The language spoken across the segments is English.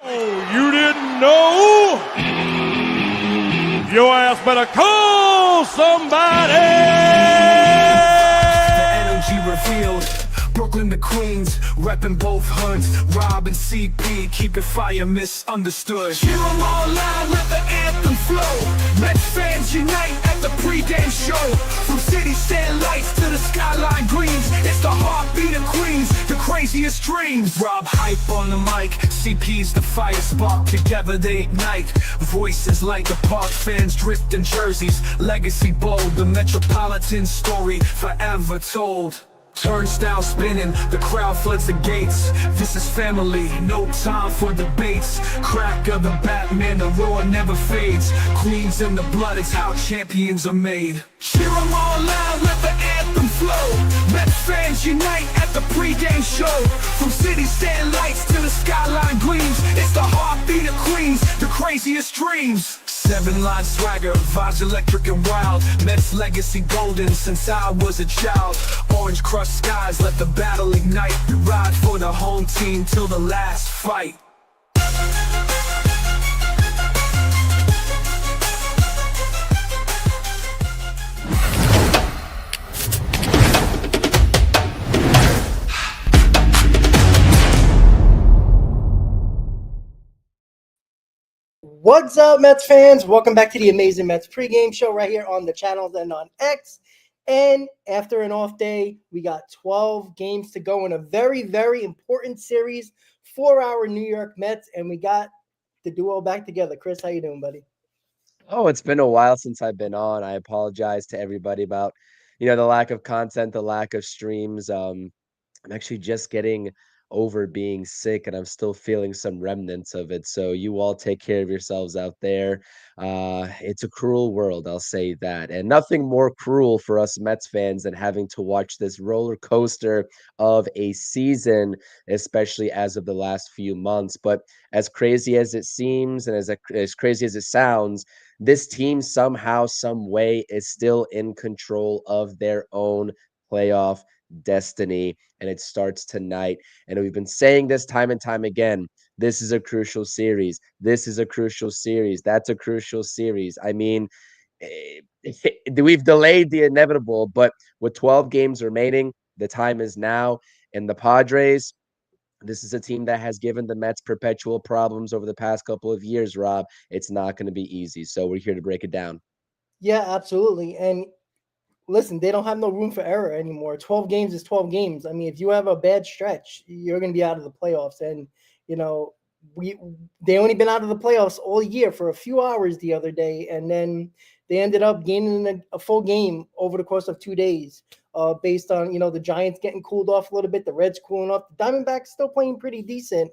Oh, you didn't know? Your ass better call somebody! The energy revealed. Brooklyn to Queens, reppin' both hoods. Rob and CP, keep it fire, misunderstood. Cheer 'em all loud, let the anthem flow. Mets fans unite at the pregame show. From city sand lights to the skyline greens, it's the heartbeat of Queens, the craziest dreams. Rob hype on the mic, CP's the fire spark. Together they ignite, voices like the park. Fans drift in jerseys, legacy bold. The Metropolitan story forever told. Turnstile spinning, the crowd floods the gates. This is family, no time for debates. Crack of the Batman, the roar never fades. Queens in the blood, it's how champions are made. Cheer 'em all loud, let the anthem flow. Mets fans unite at the pregame show. From city stand lights to the skyline gleams, it's the heartbeat of Queens, the craziest dreams. 7-line swagger, vibes electric and wild. Mets legacy golden since I was a child. Orange crushed skies, let the battle ignite. Ride for the home team till the last fight. What's up, Mets fans? Welcome back to the amazing Mets pregame show right here on the channel and on X. And after an off day, we got 12 games to go in a very, very important series for our New York Mets. And we got the duo back together. Chris, how you doing, buddy? Oh, it's been a while since I've been on. I apologize to everybody about, the lack of content, the lack of streams. I'm actually just getting over being sick and I'm still feeling some remnants of it. So you all take care of yourselves out there. It's a cruel world, I'll say that. And nothing more cruel for us Mets fans than having to watch this roller coaster of a season, especially as of the last few months. But as crazy as it seems and as crazy as it sounds, this team somehow, some way is still in control of their own playoff destiny, and it starts tonight. And we've been saying this time and time again. This is a crucial series. This is a crucial series. That's a crucial series. I mean, we've delayed the inevitable, but with 12 games remaining, the time is now. And the Padres, this is a team that has given the Mets perpetual problems over the past couple of years, Rob. It's not going to be easy. So we're here to break it down. Yeah, absolutely. And listen, they don't have no room for error anymore. 12 games is 12 games. I mean, if you have a bad stretch, you're going to be out of the playoffs. And, they only been out of the playoffs all year for a few hours the other day. And then they ended up gaining a full game over the course of 2 days based on, the Giants getting cooled off a little bit, the Reds cooling off. The Diamondbacks still playing pretty decent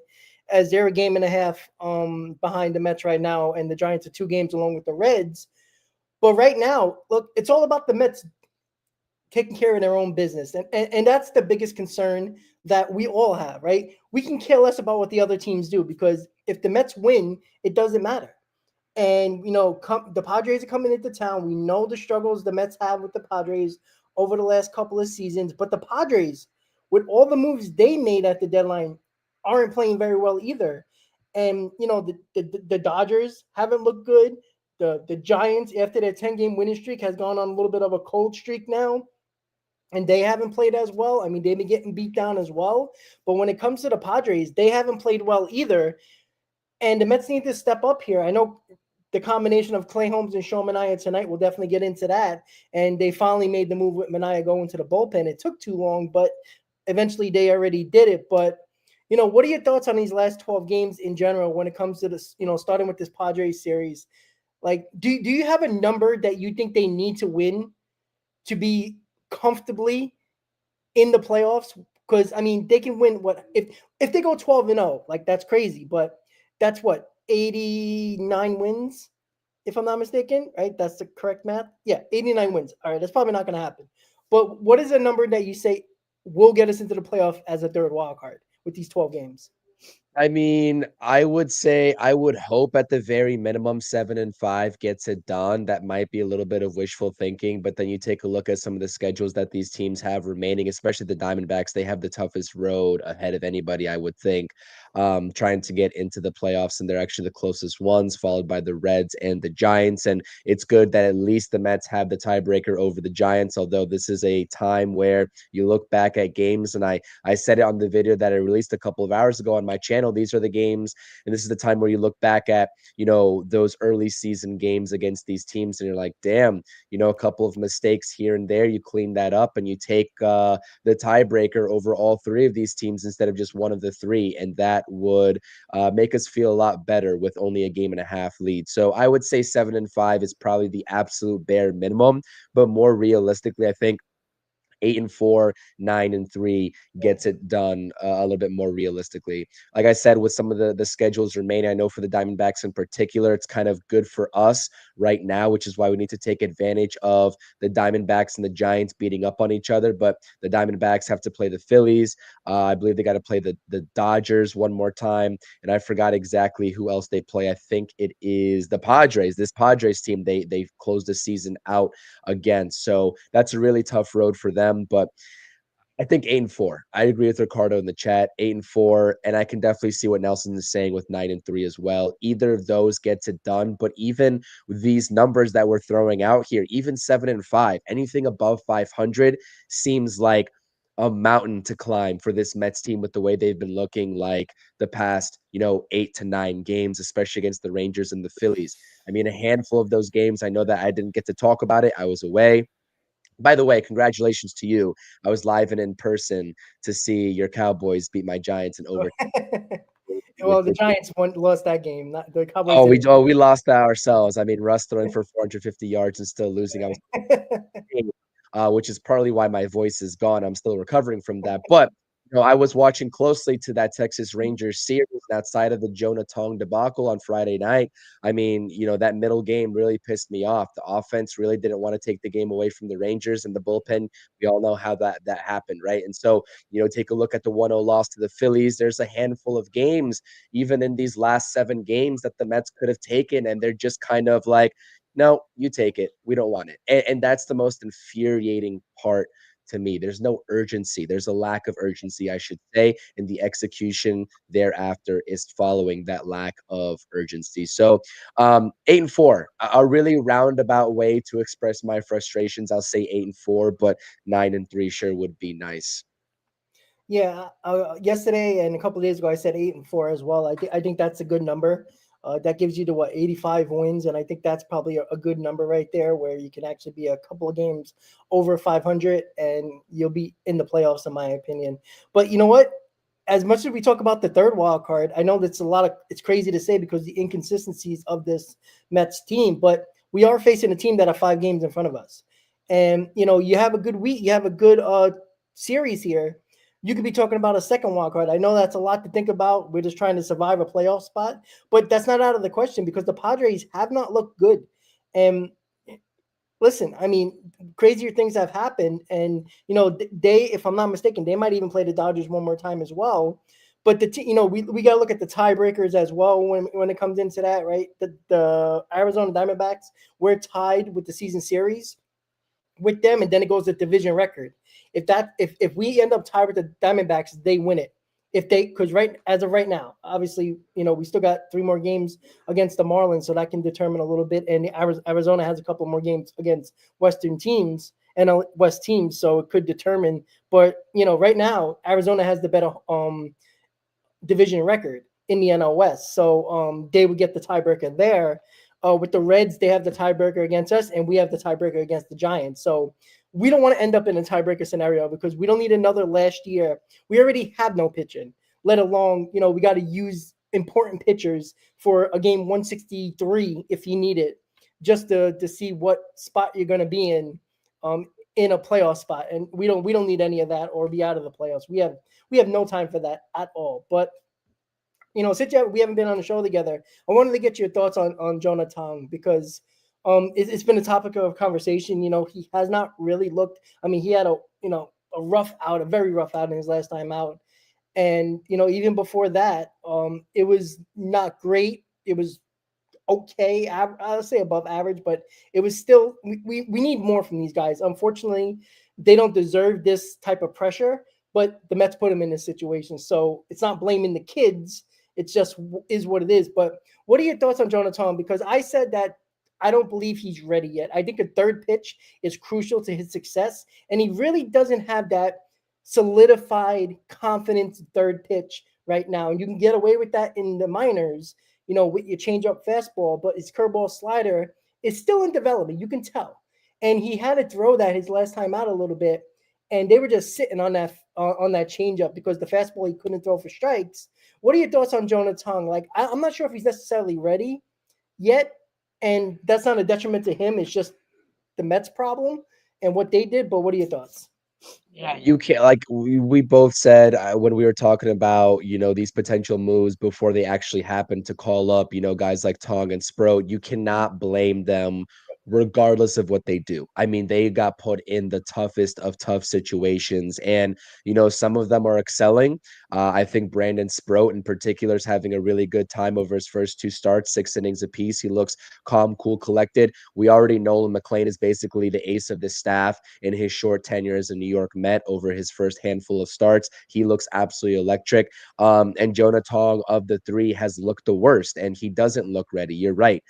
as they're a game and a half behind the Mets right now. And the Giants are 2 games along with the Reds. But right now, look, it's all about the Mets taking care of their own business. And that's the biggest concern that we all have, right? We can care less about what the other teams do because if the Mets win, it doesn't matter. And, the Padres are coming into town. We know the struggles the Mets have with the Padres over the last couple of seasons. But the Padres, with all the moves they made at the deadline, aren't playing very well either. And, the Dodgers haven't looked good. The Giants, after their 10-game winning streak, has gone on a little bit of a cold streak now. And they haven't played as well. I mean, they've been getting beat down as well. But when it comes to the Padres, they haven't played well either. And the Mets need to step up here. I know the combination of Clay Holmes and Sean Manaea tonight, we'll definitely get into that. And they finally made the move with Manaea going to the bullpen. It took too long, but eventually they already did it. But, what are your thoughts on these last 12 games in general when it comes to this, starting with this Padres series? Like, do you have a number that you think they need to win to be comfortably in the playoffs? Because I mean, they can win what if they go 12-0, like that's crazy, but that's what 89 wins, if I'm not mistaken, right? That's the correct math. Yeah, 89 wins. All right, that's probably not going to happen. But what is a number that you say will get us into the playoff as a third wild card with these 12 games? I mean, I would say I would hope at the very minimum 7-5 gets it done. That might be a little bit of wishful thinking, but then you take a look at some of the schedules that these teams have remaining, especially the Diamondbacks. They have the toughest road ahead of anybody, I would think, trying to get into the playoffs, and they're actually the closest ones, followed by the Reds and the Giants. And it's good that at least the Mets have the tiebreaker over the Giants, although this is a time where you look back at games, and I said it on the video that I released a couple of hours ago on my channel. These are the games, and this is the time where you look back at, those early season games against these teams, and you're like, damn, a couple of mistakes here and there. You clean that up, and you take the tiebreaker over all three of these teams instead of just one of the three, and that would make us feel a lot better with only a game and a half lead. So I would say 7-5 is probably the absolute bare minimum, but more realistically, I think 8-4, 9-3 gets it done a little bit more realistically. Like I said, with some of the schedules remaining, I know for the Diamondbacks in particular, it's kind of good for us right now, which is why we need to take advantage of the Diamondbacks and the Giants beating up on each other. But the Diamondbacks have to play the Phillies. I believe they got to play the Dodgers one more time, and I forgot exactly who else they play. I think it is the Padres. This Padres team, they've closed the season out again, so that's a really tough road for them. But I think 8-4. I agree with Ricardo in the chat. 8-4, and I can definitely see what Nelson is saying with 9-3 as well. Either of those gets it done, but even with these numbers that we're throwing out here, even 7-5, anything above 500 seems like a mountain to climb for this Mets team with the way they've been looking like the past, 8 to 9 games, especially against the Rangers and the Phillies. I mean, a handful of those games, I know that I didn't get to talk about it. I was away. By the way, congratulations to you. I was live and in person to see your Cowboys beat my Giants in overtime. Well, the Giants lost that game. Not the Cowboys. Oh, we lost that ourselves. I mean, Russ throwing for 450 yards and still losing. I was which is partly why my voice is gone. I'm still recovering from that. But I was watching closely to that Texas Rangers series outside of the Jonah Tong debacle on Friday night. I mean, that middle game really pissed me off. The offense really didn't want to take the game away from the Rangers, and the bullpen, we all know how that happened, right? And so, take a look at the 1-0 loss to the Phillies. There's a handful of games, even in these last 7 games, that the Mets could have taken, and they're just kind of like, no, you take it. We don't want it. And that's the most infuriating part to me. There's no urgency. There's a lack of urgency, I should say, and the execution thereafter is following that lack of urgency. So 8-4, a really roundabout way to express my frustrations. I'll say 8-4, but 9-3 sure would be nice. Yeah, yesterday and a couple of days ago, I said 8-4 as well. I think that's a good number. That gives you to 85 wins, and I think that's probably a good number right there, where you can actually be a couple of games over 500, and you'll be in the playoffs, in my opinion. But you know what? As much as we talk about the third wild card, I know that's it's crazy to say because the inconsistencies of this Mets team, but we are facing a team that are 5 games in front of us, and you have a good week, you have a good series here. You could be talking about a second wild card. I know that's a lot to think about. We're just trying to survive a playoff spot, but that's not out of the question because the Padres have not looked good. And listen, I mean, crazier things have happened, and they, if I'm not mistaken, they might even play the Dodgers one more time as well. But we got to look at the tiebreakers as well when it comes into that, right? The Arizona Diamondbacks, we're tied with the season series with them, and then it goes to division record. If we end up tied with the Diamondbacks, they win it. Because as of right now, obviously, we still got 3 more games against the Marlins, so that can determine a little bit. And Arizona has a couple more games against Western teams and West teams, so it could determine. But right now, Arizona has the better division record in the NL West, so they would get the tiebreaker there. With the Reds, they have the tiebreaker against us, and we have the tiebreaker against the Giants. So we don't want to end up in a tiebreaker scenario because we don't need another last year. We already have no pitching, let alone, we got to use important pitchers for a game 163 if you need it, just to see what spot you're going to be in a playoff spot. And we don't need any of that or be out of the playoffs. We have no time for that at all. But since we haven't been on the show together, I wanted to get your thoughts on Jonah Tong because it's been a topic of conversation. He has not really looked. I mean, he had a very rough out in his last time out, And even before that, it was not great. It was okay. I'll say above average, but it was still we need more from these guys. Unfortunately, they don't deserve this type of pressure, but the Mets put them in this situation. So it's not blaming the kids. It's just is what it is. But what are your thoughts on Jonathan? Because I said that I don't believe he's ready yet. I think a third pitch is crucial to his success, and he really doesn't have that solidified confidence third pitch right now. And you can get away with that in the minors, with your changeup fastball, but his curveball slider is still in development. You can tell. And he had to throw that his last time out a little bit, and they were just sitting on that changeup because the fastball he couldn't throw for strikes. What are your thoughts on Jonah Tong? Like, I'm not sure if he's necessarily ready yet, and that's not a detriment to him. It's just the Mets' problem and what they did. But what are your thoughts? Yeah, you can't like we both said when we were talking about, these potential moves before they actually happened to call up, guys like Tong and Sproat, you cannot blame them regardless of what they do. I mean, they got put in the toughest of tough situations, and some of them are excelling. I think Brandon Sproat in particular is having a really good time over his first two starts, 6 innings apiece. He looks calm, cool, collected. We already know Nolan McLean is basically the ace of the staff in his short tenure as a New York Met over his first handful of starts. He looks absolutely electric. And Jonah Tong of the three has looked the worst, and he doesn't look ready. You're right.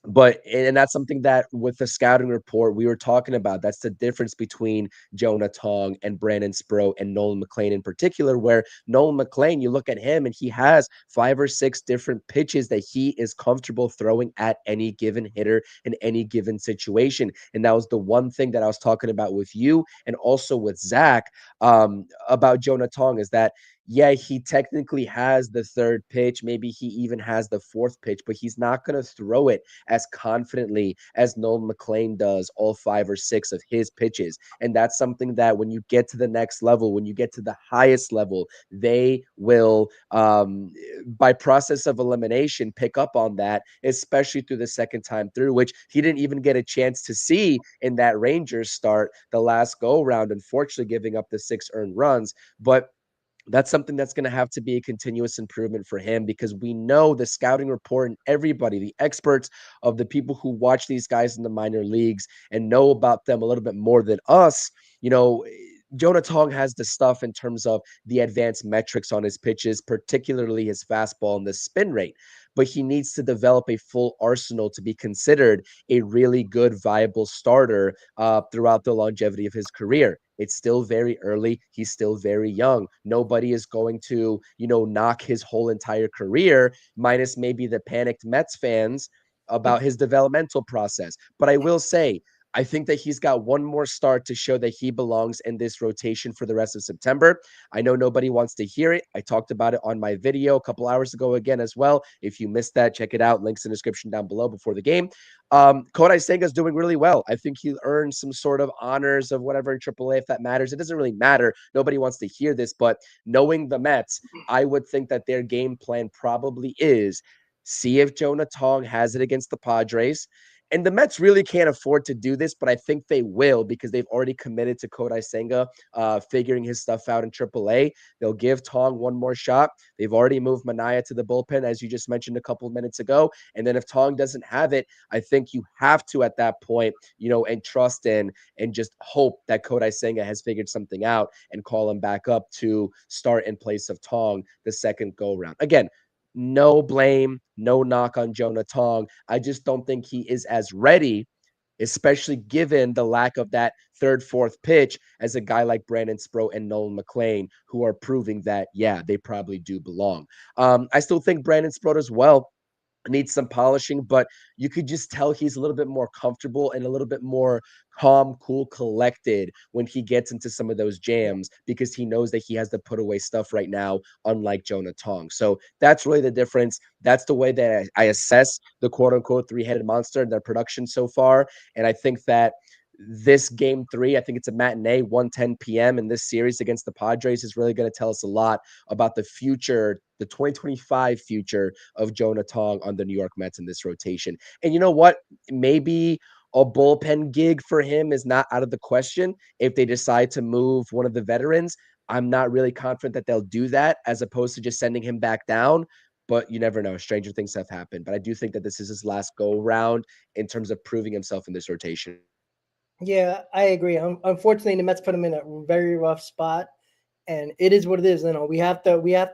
But and that's something that with the scouting report we were talking about. That's the difference between Jonah Tong and Brandon Sproat and Nolan McLean in particular, where Nolan McLean, you look at him and he has 5 or 6 different pitches that he is comfortable throwing at any given hitter in any given situation. And that was the one thing that I was talking about with you and also with Zach about Jonah Tong is that yeah, he technically has the third pitch. Maybe he even has the fourth pitch, but he's not going to throw it as confidently as Nolan McLean does all 5 or 6 of his pitches. And that's something that when you get to the next level, when you get to the highest level, they will, by process of elimination, pick up on that, especially through the second time through, which he didn't even get a chance to see in that Rangers start the last go round, unfortunately giving up the 6 earned runs. But that's something that's going to have to be a continuous improvement for him because we know the scouting report and everybody, the experts of the people who watch these guys in the minor leagues and know about them a little bit more than us, Jonah Tong has the stuff in terms of the advanced metrics on his pitches, particularly his fastball and the spin rate. But he needs to develop a full arsenal to be considered a really good, viable starter throughout the longevity of his career. It's still very early. He's still very young. Nobody is going to, knock his whole entire career, minus maybe the panicked Mets fans about his developmental process. But I will say, I think that he's got one more start to show that he belongs in this rotation for the rest of September. I know nobody wants to hear it. I talked about it on my video a couple hours ago again as well. If you missed that, check it out. Links in the description down below before the game. Kodai Senga is doing really well. I think he earned some sort of honors of whatever in AAA, if that matters. It doesn't really matter. Nobody wants to hear this, but knowing the Mets, I would think that their game plan probably is see if Jonah Tong has it against the Padres. And the Mets really can't afford to do this, but I think they will because they've already committed to Kodai Senga figuring his stuff out in AAA. They'll give Tong one more shot. They've already moved Manaea to the bullpen, as you just mentioned a couple of minutes ago. And then if Tong doesn't have it, I think you have to at that point, and trust in and just hope that Kodai Senga has figured something out and call him back up to start in place of Tong the second go round. Again, no blame, no knock on Jonah Tong. I just don't think he is as ready, especially given the lack of that third, fourth pitch as a guy like Brandon Sproat and Nolan McLean, who are proving that, yeah, they probably do belong. I still think Brandon Sproat as well needs some polishing, but you could just tell he's a little bit more comfortable and a little bit more calm, cool, collected when he gets into some of those jams because he knows that he has to put away stuff right now, unlike Jonah Tong. So that's really the difference. That's the way that I assess the quote unquote three-headed monster and their production so far. And I think that this game 3, I think it's a matinee, 1:10 p.m. in this series against the Padres is really going to tell us a lot about the future, the 2025 future of Jonah Tong on the New York Mets in this rotation. And you know what? Maybe a bullpen gig for him is not out of the question. If they decide to move one of the veterans, I'm not really confident that they'll do that as opposed to just sending him back down. But you never know. Stranger things have happened. But I do think that this is his last go round in terms of proving himself in this rotation. Yeah, I agree. Unfortunately, the Mets put him in a very rough spot, and it is what it is. We have to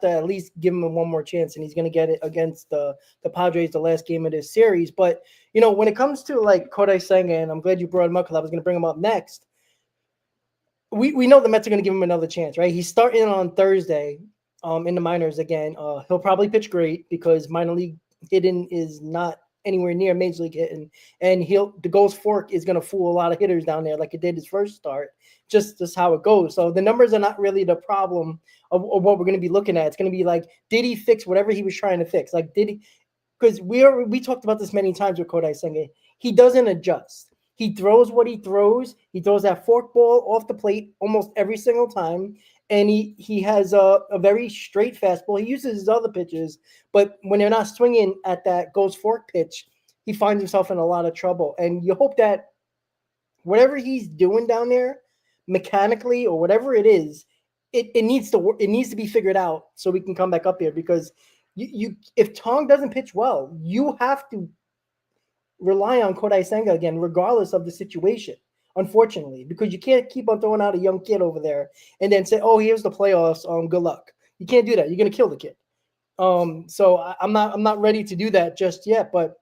at least give him one more chance, and he's going to get it against the Padres, the last game of this series. But when it comes to like Kodai Senga, and I'm glad you brought him up because I was going to bring him up next. We know the Mets are going to give him another chance, right? He's starting on Thursday, in the minors again. He'll probably pitch great because minor league hitting is not anywhere near major league hitting, and the Ghost Fork is going to fool a lot of hitters down there, like it did his first start. Just how it goes. So the numbers are not really the problem of what we're going to be looking at. It's going to be like, did he fix whatever he was trying to fix? Like, did he? Because we talked about this many times with Kodai Senga. He doesn't adjust. He throws what he throws. He throws that fork ball off the plate almost every single time. And he has a very straight fastball. He uses his other pitches, but when they're not swinging at that Ghost Fork pitch, he finds himself in a lot of trouble. And you hope that whatever he's doing down there, mechanically or whatever it is, it needs to work. It needs to be figured out so we can come back up here. Because if Tong doesn't pitch well, you have to rely on Kodai Senga again, regardless of the situation. Unfortunately, because you can't keep on throwing out a young kid over there and then say, "Oh, here's the playoffs. Good luck." You can't do that. You're gonna kill the kid. So I'm not ready to do that just yet. But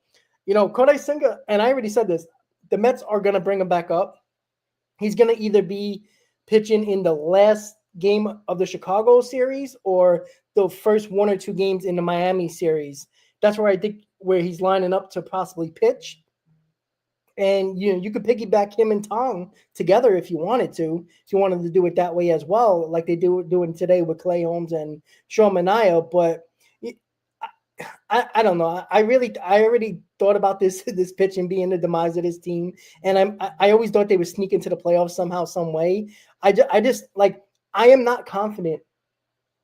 Kodai Senga, and I already said this, the Mets are gonna bring him back up. He's gonna either be pitching in the last game of the Chicago series or the first one or two games in the Miami series. That's where I think where he's lining up to possibly pitch. And you could piggyback him and Tong together if you wanted to. If you wanted to do it that way as well, like they doing today with Clay Holmes and Sean Manaea. But I don't know. I already thought about this pitching being the demise of this team, and I always thought they would sneak into the playoffs somehow, some way. I just like, I am not confident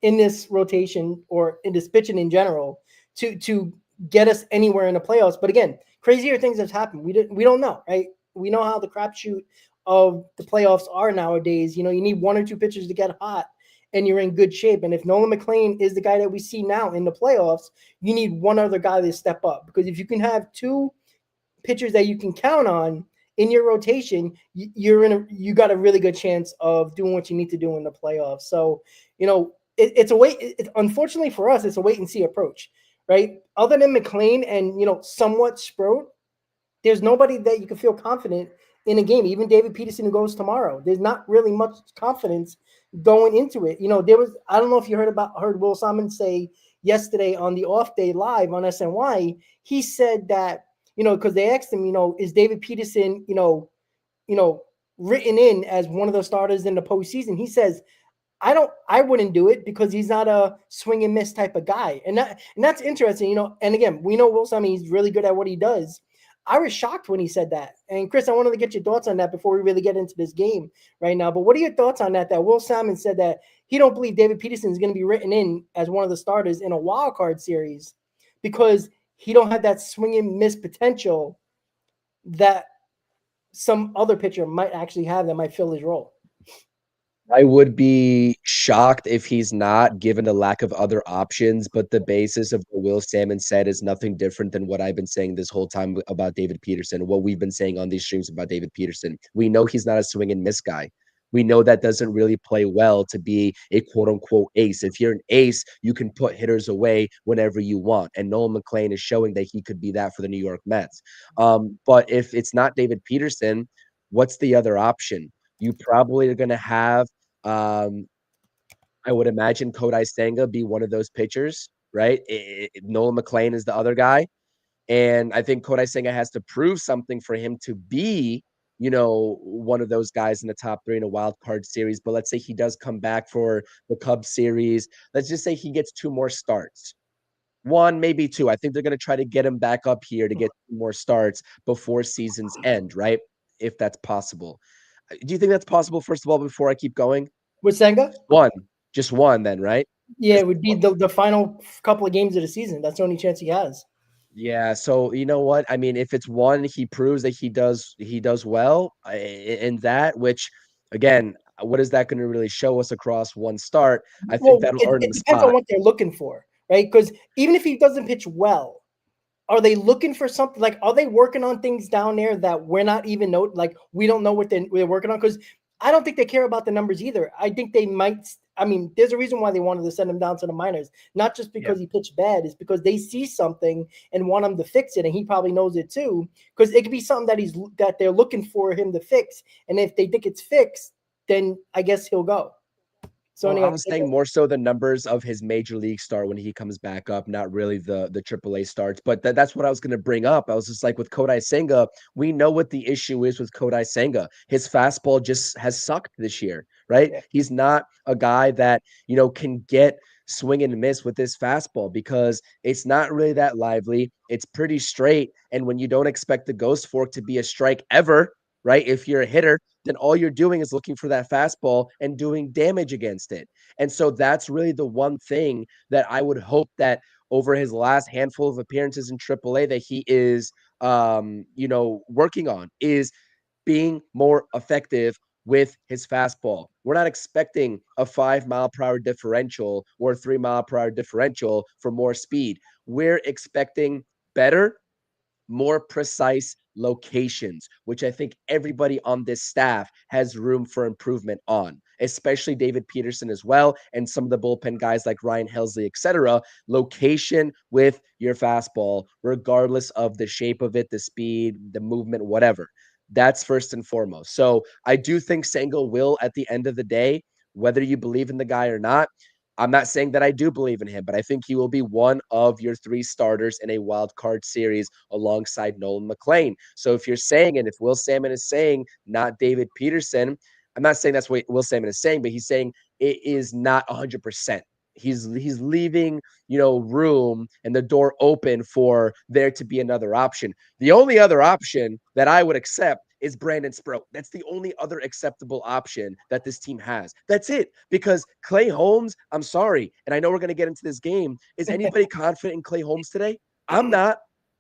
in this rotation or in this pitching in general to get us anywhere in the playoffs. But again, crazier things have happened. We don't know, right? We know how the crapshoot of the playoffs are nowadays. You need one or two pitchers to get hot, and you're in good shape. And if Nolan McLean is the guy that we see now in the playoffs, you need one other guy to step up. Because if you can have two pitchers that you can count on in your rotation, you got a really good chance of doing what you need to do in the playoffs. So, it's a wait. Unfortunately for us, it's a wait and see approach, right? Other than McLean and somewhat Sproat, there's nobody that you can feel confident in a game. Even David Peterson, who goes tomorrow, there's not really much confidence going into it. I don't know if you heard Will Simon say yesterday on the off day live on SNY. He said that because they asked him, is David Peterson written in as one of the starters in the postseason? He says, I wouldn't do it because he's not a swing and miss type of guy. And that's interesting, and again, we know Will Simon, he's really good at what he does. I was shocked when he said that. And Chris, I wanted to get your thoughts on that before we really get into this game right now. But what are your thoughts on that Will Simon said that he don't believe David Peterson is going to be written in as one of the starters in a wild card series because he don't have that swing and miss potential that some other pitcher might actually have that might fill his role? I would be shocked if he's not, given the lack of other options, but the basis of what Will Salmon said is nothing different than what I've been saying this whole time about David Peterson, what we've been saying on these streams about David Peterson. We know he's not a swing and miss guy. We know that doesn't really play well to be a quote-unquote ace. If you're an ace, you can put hitters away whenever you want, and Nolan McLean is showing that he could be that for the New York Mets. But if it's not David Peterson, what's the other option? You probably are going to have I would imagine Kodai Senga be one of those pitchers, right? Nolan McLean is the other guy. And I think Kodai Senga has to prove something for him to be, one of those guys in the top three in a wild card series. But let's say he does come back for the Cubs series. Let's just say he gets two more starts. One, maybe two. I think they're going to try to get him back up here to get more starts before season's end, right? If that's possible. Do you think that's possible, first of all, before I keep going? With Senga? One. Just one then, right? Yeah, it would be the final couple of games of the season. That's the only chance he has. Yeah, so you know what? I mean, if it's one, he proves that he does well in that, which again, what is that going to really show us across one start? I think Well, that'll earn him it a depends on spot. what they're looking for, right? Because even if he doesn't pitch well, are they looking for something like, are they working on things down there that we're not even know, like we don't know what they're working on? Because I don't think they care about the numbers either. I think they might. I mean, there's a reason why they wanted to send him down to the minors, not just Yeah. because he pitched bad, it's because they see something and want him to fix it, and he probably knows it too. Because it could be something that they're looking for him to fix, and if they think it's fixed, then I guess he'll go. So Well, I anyway, was saying more so the numbers of his major league start when he comes back up, not really the AAA starts. But that's what I was going to bring up. I was just like with Kodai Senga, we know what the issue is with Kodai Senga. His fastball just has sucked this year, right? yeah. He's not a guy that, can get swing and miss with his fastball because it's not really that lively. It's pretty straight. And when you don't expect the ghost fork to be a strike ever, right? If you're a hitter, then all you're doing is looking for that fastball and doing damage against it. And so that's really the one thing that I would hope that over his last handful of appearances in AAA that he is working on is being more effective with his fastball. We're not expecting a 5 mile per hour differential or a 3 mile per hour differential for more speed. We're expecting better, more precise locations, which I think everybody on this staff has room for improvement on, especially David Peterson as well, and some of the bullpen guys like Ryan Helsley, etc. Location with your fastball, regardless of the shape of it, the speed, the movement, whatever. That's first and foremost. So I do think Senga will, at the end of the day, whether you believe in the guy or not, I'm not saying that I do believe in him, but I think he will be one of your 3 starters in a wild card series alongside Nolan McLean. So if you're saying, and if Will Salmon is saying not David Peterson, I'm not saying that's what Will Salmon is saying, but he's saying it is not 100%. He's leaving, room and the door open for there to be another option. The only other option that I would accept is Brandon Sproat. That's the only other acceptable option that this team has. That's it. Because Clay Holmes, I'm sorry, and I know we're going to get into this game. Is anybody confident in Clay Holmes today? I'm not.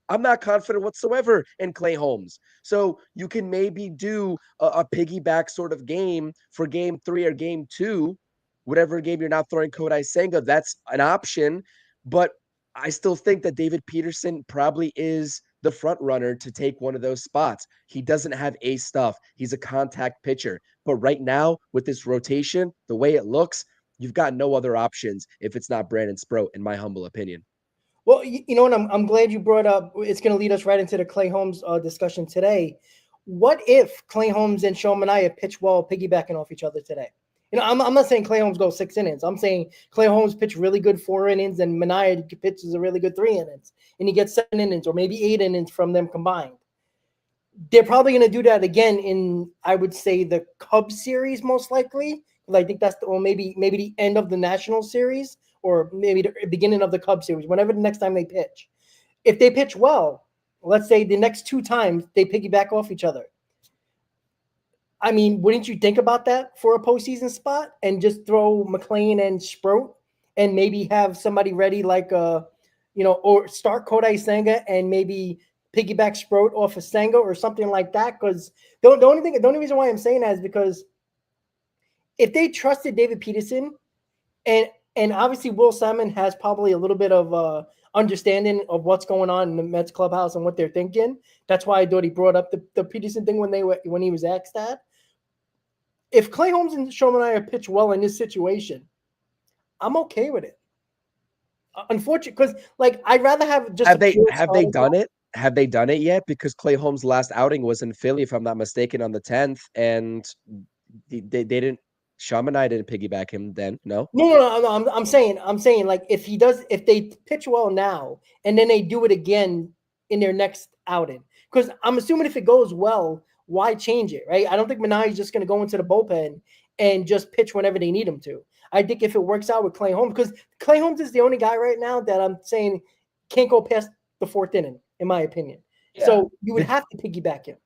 I'm not confident whatsoever in Clay Holmes. So you can maybe do a piggyback sort of game for game 3 or game 2, whatever game you're not throwing Kodai Senga. That's an option. But I still think that David Peterson probably is the front runner to take one of those spots. He doesn't have ace stuff. He's a contact pitcher. But right now, with this rotation, the way it looks, you've got no other options if it's not Brandon Sproat, in my humble opinion. Well, you know what? I'm glad you brought up. It's going to lead us right into the Clay Holmes discussion today. What if Clay Holmes and Sean Manaea pitch well, piggybacking off each other today? I'm not saying Clay Holmes goes 6 innings. I'm saying Clay Holmes pitched really good 4 innings, and Manaea pitches a really good 3 innings, and he gets 7 innings or maybe 8 innings from them combined. They're probably going to do that again in, I would say, the Cubs series most likely. I think that's maybe the end of the National Series, or maybe the beginning of the Cubs series, whenever the next time they pitch. If they pitch well, let's say the next 2 times they piggyback off each other. I mean, wouldn't you think about that for a postseason spot and just throw McLean and Sproat and maybe have somebody ready like or start Kodai Senga and maybe piggyback Sproat off of Senga or something like that? Because the only reason why I'm saying that is because if they trusted David Peterson and obviously Will Simon has probably a little bit of understanding of what's going on in the Mets clubhouse and what they're thinking. That's why I thought he brought up the Peterson thing when he was asked that. If Clay Holmes and Sean Manaea pitch well in this situation, I'm okay with it. Unfortunately, because I'd rather have just have they done it? Have they done it yet? Because Clay Holmes' last outing was in Philly, if I'm not mistaken, on the 10th, and they didn't. Sean and I didn't piggyback him then. No. No. I'm saying if they pitch well now and then they do it again in their next outing, because I'm assuming if it goes well, why change it, right? I don't think Manaea is just going to go into the bullpen and just pitch whenever they need him to. I think if it works out with Clay Holmes, because Clay Holmes is the only guy right now that I'm saying can't go past the 4th inning, in my opinion. Yeah. So you would have to piggyback him.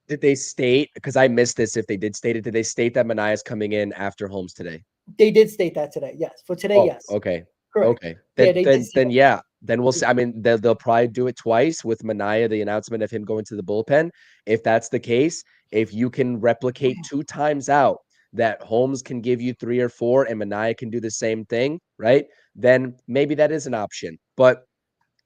Did they state, because I missed this, if they did state it, did they state that Manaea is coming in after Holmes today? They did state that today, yes. For today, yes. Okay. Correct. Okay. Yeah, Then they did then say then that. yeah. Then we'll Yeah. see. I mean, they'll probably do it twice with Manaea, the announcement of him going to the bullpen. If that's the case, if you can replicate 2 times out that Holmes can give you 3 or 4 and Manaea can do the same thing, right? Then maybe that is an option. But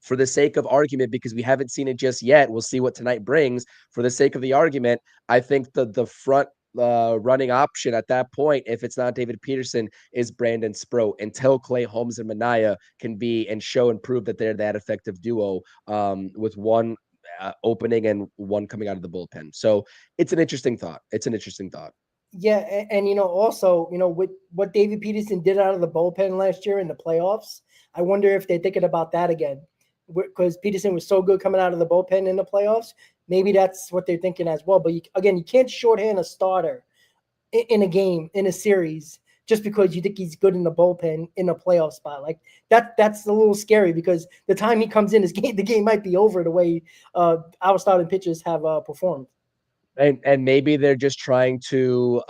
for the sake of argument, because we haven't seen it just yet, we'll see what tonight brings. For the sake of the argument, I think the front running option at that point, if it's not David Peterson, is Brandon Sproat until Clay Holmes and Manaea can be and show and prove that they're that effective duo with one opening and one coming out of the bullpen. So it's an interesting thought. It's an interesting thought. Yeah, and also, with what David Peterson did out of the bullpen last year in the playoffs, I wonder if they're thinking about that again, because Peterson was so good coming out of the bullpen in the playoffs. Maybe that's what they're thinking as well. But again, you can't shorthand a starter in a game, in a series, just because you think he's good in the bullpen in a playoff spot. Like that's a little scary, because the time he comes in, the game might be over the way our starting pitchers have performed. And maybe they're just trying to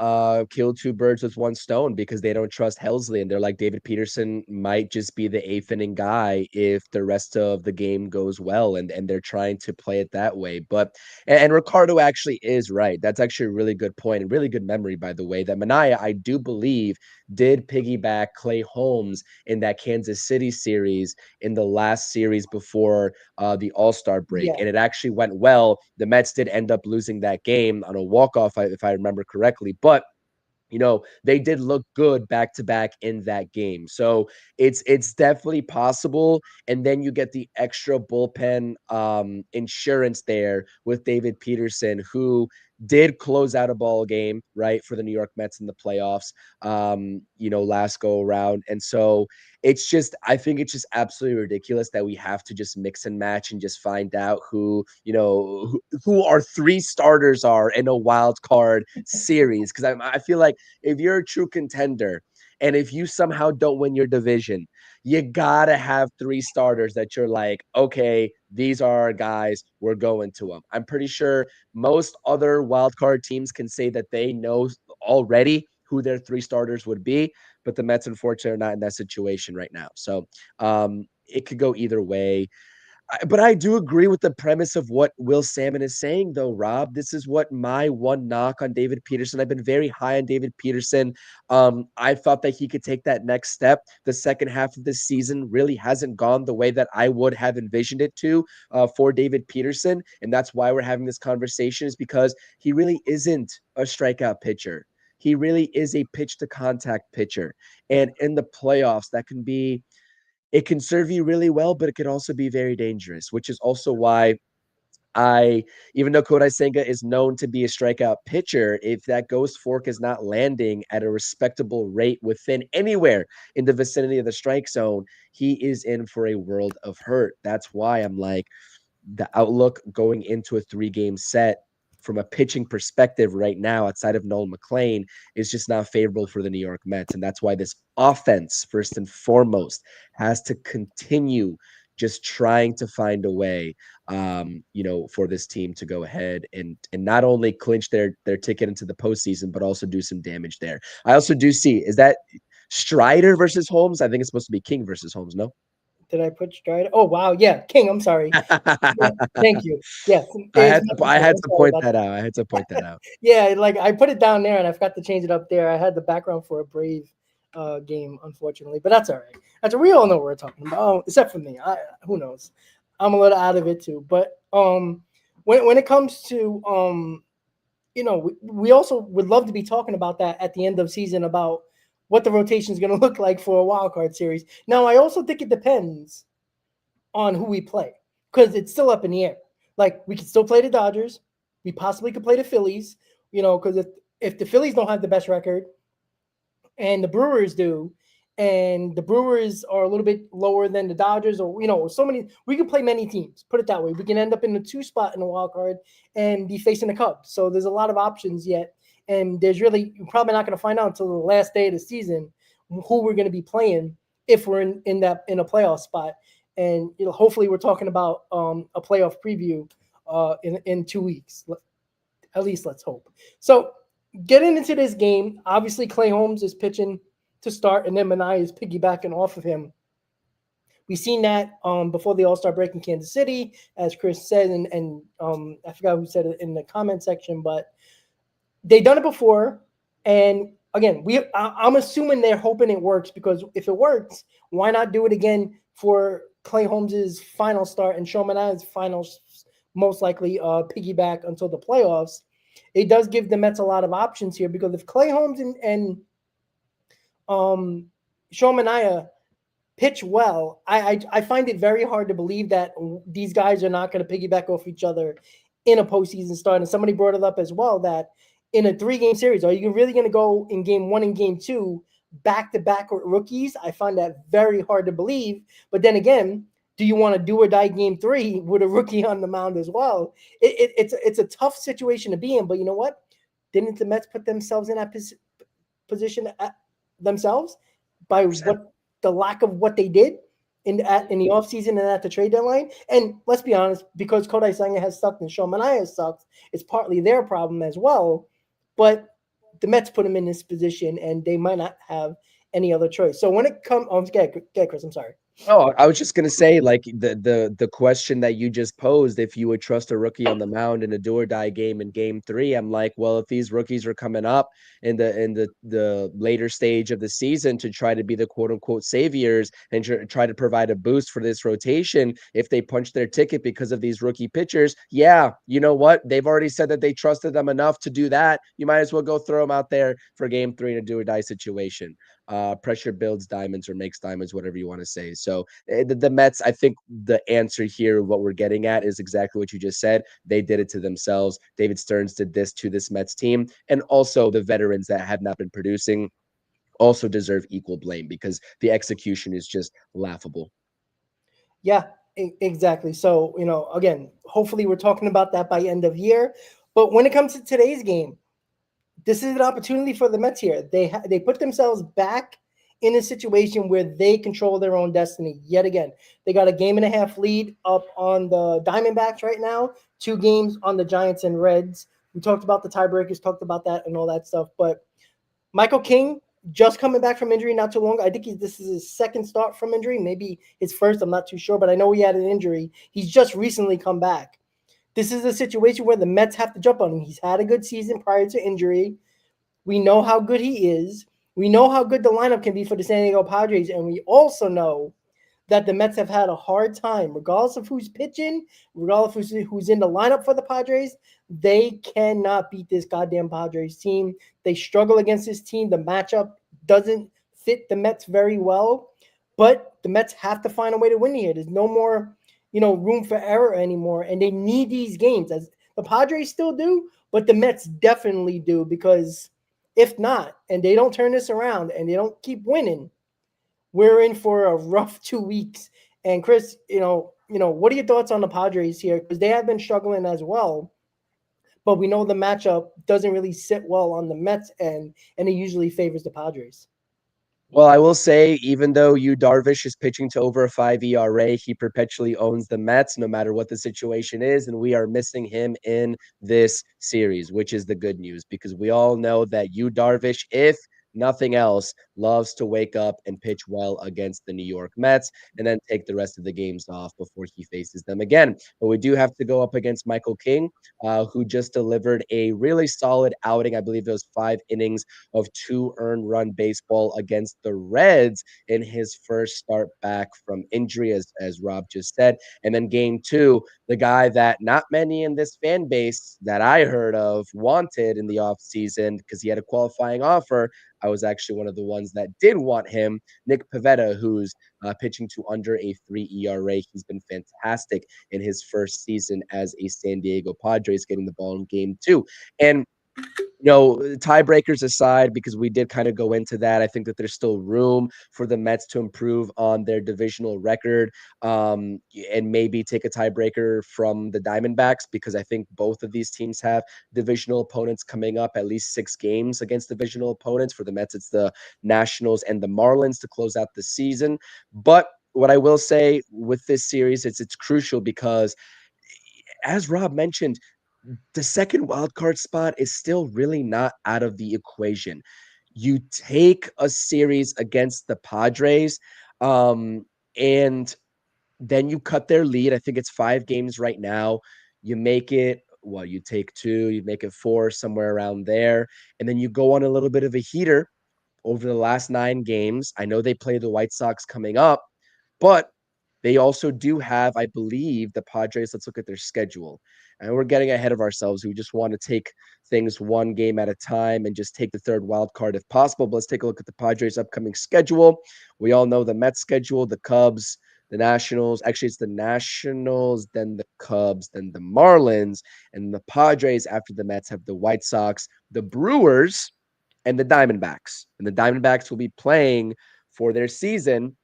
kill 2 birds with 1 stone because they don't trust Helsley, and they're like, David Peterson might just be the 8th inning guy if the rest of the game goes well, and they're trying to play it that way. But and Ricardo actually is right. That's actually a really good point and really good memory, by the way, that Manaea, I do believe, did piggyback Clay Holmes in that Kansas City series in the last series before the All-Star break, Yeah. and it actually went well. The Mets did end up losing that game on a walk-off, if I remember correctly, but they did look good back to back in that game. So it's definitely possible. And then you get the extra bullpen insurance there with David Peterson, who did close out a ball game, right, for the New York Mets in the playoffs, last go around. And so I think it's just absolutely ridiculous that we have to just mix and match and just find out who our 3 starters are in a wild card series. Cause I feel like if you're a true contender and if you somehow don't win your division, you gotta have 3 starters that you're like, okay, these are our guys, we're going to them. I'm pretty sure most other wildcard teams can say that they know already who their 3 starters would be, but the Mets, unfortunately, are not in that situation right now. So it could go either way. But I do agree with the premise of what Will Salmon is saying, though, Rob. This is what my one knock on David Peterson. I've been very high on David Peterson. I thought that he could take that next step. The second half of this season really hasn't gone the way that I would have envisioned it to for David Peterson. And that's why we're having this conversation, is because he really isn't a strikeout pitcher. He really is a pitch to contact pitcher. And in the playoffs, it can serve you really well, but it could also be very dangerous, which is also why even though Kodai Senga is known to be a strikeout pitcher, if that ghost fork is not landing at a respectable rate within anywhere in the vicinity of the strike zone, he is in for a world of hurt. That's why I'm like, the outlook going into a 3-game set from a pitching perspective right now, outside of Nolan McLean, is just not favorable for the New York Mets. And that's why this offense, first and foremost, has to continue just trying to find a way, for this team to go ahead and not only clinch their ticket into the postseason, but also do some damage there. I also do see, is that Strider versus Holmes? I think it's supposed to be King versus Holmes, no? Did I put Strider? Oh wow, yeah, King. I'm sorry. Yeah, thank you. Yes, it's my I mistake. had I'm to sorry point about that that. out. I had to point that out. Yeah, like I put it down there and I forgot to change it up there. I had the background for a Brave game, unfortunately, but that's all right. We all know what we're talking about, except for me. Who knows? I'm a little out of it too. But when it comes to we also would love to be talking about that at the end of season, about what the rotation is going to look like for a wild card series. Now, I also think it depends on who we play, because it's still up in the air. Like, we could still play the Dodgers. We possibly could play the Phillies, because if the Phillies don't have the best record and the Brewers do, and the Brewers are a little bit lower than the Dodgers, or we can play many teams. Put it that way. We can end up in the 2 spot in the wild card and be facing the Cubs. So there's a lot of options yet, and you're probably not going to find out until the last day of the season who we're going to be playing if we're in a playoff spot. And hopefully we're talking about a playoff preview in 2 weeks. At least let's hope. So getting into this game, obviously Clay Holmes is pitching to start, and then Manaea is piggybacking off of him. We've seen that before the All-Star break in Kansas City, as Chris said, and I forgot who said it in the comment section, but they done it before. And again, I'm assuming they're hoping it works, because if it works, why not do it again for Clay Holmes's final start and Showman's final, most likely piggyback until the playoffs. It does give the Mets a lot of options here, because if Clay Holmes and um, Showmania pitch well, I find it very hard to believe that these guys are not going to piggyback off each other in a postseason start. And somebody brought it up as well, that in a 3-game series, are you really going to go in game 1 and game 2 back to back with rookies? I find that very hard to believe. But then again, do you want to do or die game 3 with a rookie on the mound as well? It's a tough situation to be in. But you know what? Didn't the Mets put themselves in that position themselves by what the lack of what they did in the offseason and at the trade deadline? And let's be honest, because Kodai Senga has sucked and Showmania has sucked, it's partly their problem as well. But the Mets put him in this position, and they might not have any other choice. So when it comes, get Chris, I'm sorry. Oh, I was just gonna say, like the question that you just posed, if you would trust a rookie on the mound in a do or die game in game 3, I'm like, well, if these rookies are coming up in the later stage of the season to try to be the quote unquote saviors and try to provide a boost for this rotation, if they punch their ticket because of these rookie pitchers, yeah, you know what? They've already said that they trusted them enough to do that. You might as well go throw them out there for game 3 in a do or die situation. Pressure builds diamonds or makes diamonds, whatever you want to say. So the Mets, I think the answer here, what we're getting at, is exactly what you just said. They did it to themselves. David Stearns did this to this Mets team, and also the veterans that have not been producing also deserve equal blame, because the execution is just laughable. Yeah, exactly. So, again, hopefully we're talking about that by end of year. But when it comes to today's game, this is an opportunity for the Mets here. They put themselves back in a situation where they control their own destiny yet again. They got a 1.5 game lead up on the Diamondbacks right now, 2 games on the Giants and Reds. We talked about the tiebreakers, talked about that and all that stuff. But Michael King, just coming back from injury not too long. I think this is his second start from injury, maybe his first. I'm not too sure, but I know he had an injury. He's just recently come back. This is a situation where the Mets have to jump on him. He's had a good season prior to injury. We know how good he is. We know how good the lineup can be for the San Diego Padres. And we also know that the Mets have had a hard time, regardless of who's pitching, regardless of who's in the lineup for the Padres. They cannot beat this goddamn Padres team. They struggle against this team. The matchup doesn't fit the Mets very well. But the Mets have to find a way to win here. There's no more, room for error anymore. And they need these games, as the Padres still do, but the Mets definitely do, because if not, and they don't turn this around and they don't keep winning, we're in for a rough 2 weeks. And Chris, what are your thoughts on the Padres here? Because they have been struggling as well, but we know the matchup doesn't really sit well on the Mets end, and it usually favors the Padres. Well, I will say, even though Yu Darvish is pitching to over a 5 ERA, he perpetually owns the Mets, no matter what the situation is, and we are missing him in this series, which is the good news, because we all know that Yu Darvish, if nothing else, loves to wake up and pitch well against the New York Mets and then take the rest of the games off before he faces them again. But we do have to go up against Michael King, who just delivered a really solid outing. I believe it was 5 innings of 2 earned run baseball against the Reds in his first start back from injury, as Rob just said. And then game 2, the guy that not many in this fan base that I heard of wanted in the offseason because he had a qualifying offer. I was actually one of the ones that did want him, Nick Pivetta, who's pitching to under a 3 ERA. He's been fantastic in his first season as a San Diego Padres, getting the ball in game 2. And tiebreakers aside, because we did kind of go into that, I think that there's still room for the Mets to improve on their divisional record, and maybe take a tiebreaker from the Diamondbacks, because I think both of these teams have divisional opponents coming up, at least 6 games against divisional opponents. For the Mets, it's the Nationals and the Marlins to close out the season. But what I will say with this series, it's crucial because, as Rob mentioned, the second wildcard spot is still really not out of the equation. You take a series against the Padres, And then you cut their lead. I think it's 5 games right now. You make it, well, you take 2, you make it 4, somewhere around there. And then you go on a little bit of a heater over the last 9 games. I know they play the White Sox coming up, but they also do have, I believe, the Padres. Let's look at their schedule. And we're getting ahead of ourselves. We just want to take things one game at a time and just take the third wild card if possible. But let's take a look at the Padres' upcoming schedule. We all know the Mets schedule, the Cubs, the Nationals. Actually, it's the Nationals, then the Cubs, then the Marlins, and the Padres after the Mets have the White Sox, the Brewers, and the Diamondbacks. And the Diamondbacks will be playing for their season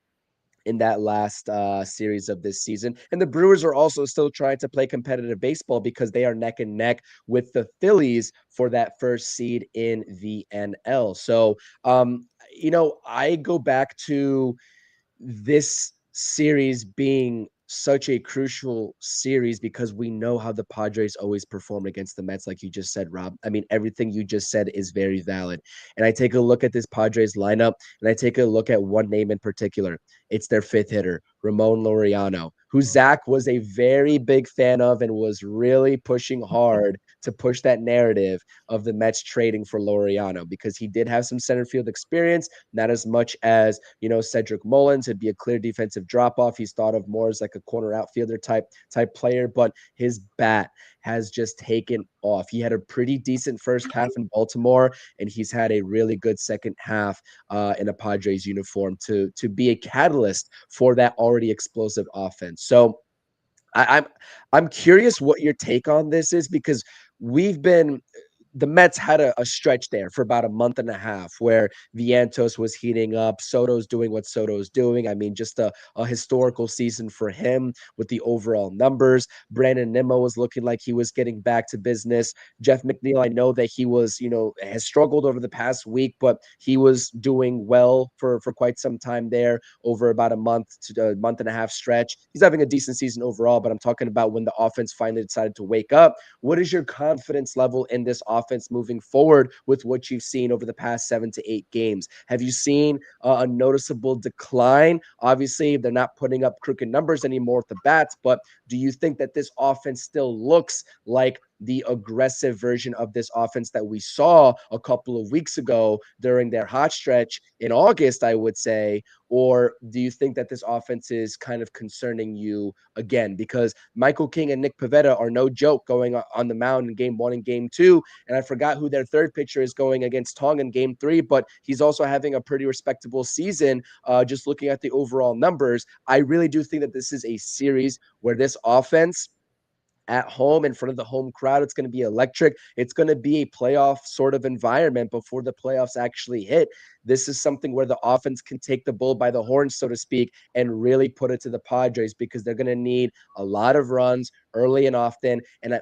in that last series of this season. And the Brewers are also still trying to play competitive baseball because they are neck and neck with the Phillies for that first seed in the NL. So, I go back to this series being such a crucial series because we know how the Padres always perform against the Mets, like you just said, Rob. I mean, everything you just said is very valid. And I take a look at this Padres lineup and I take a look at one name in particular. It's their 5th hitter, Ramon Laureano, who Zach was a very big fan of and was really pushing hard to push that narrative of the Mets trading for Laureano because he did have some center field experience, not as much as, Cedric Mullins. It'd be a clear defensive drop off. He's thought of more as like a corner outfielder type player, but his bat has just taken off. He had a pretty decent first half in Baltimore, and he's had a really good second half in a Padres uniform to be a catalyst for that already explosive offense. So I'm curious what your take on this is because the Mets had a stretch there for about a month and a half where Vientos was heating up. Soto's doing what Soto's doing. I mean, just a historical season for him with the overall numbers. Brandon Nimmo was looking like he was getting back to business. Jeff McNeil, I know that he was, has struggled over the past week, but he was doing well for quite some time there over about a month to a month and a half stretch. He's having a decent season overall, but I'm talking about when the offense finally decided to wake up. What is your confidence level in this offense moving forward with what you've seen over the past 7 to 8 games? Have you seen a noticeable decline? Obviously, they're not putting up crooked numbers anymore with the bats, but do you think that this offense still looks like the aggressive version of this offense that we saw a couple of weeks ago during their hot stretch in August, I would say? Or do you think that this offense is kind of concerning you again? Because Michael King and Nick Pivetta are no joke going on the mound in game 1 and game 2. And I forgot who their third pitcher is going against Tong in game 3, but he's also having a pretty respectable season. Just looking at the overall numbers, I really do think that this is a series where this offense at home in front of the home crowd, it's going to be electric. It's going to be a playoff sort of environment before the playoffs actually hit. This is something where the offense can take the bull by the horns, so to speak, and really put it to the Padres because they're going to need a lot of runs early and often. And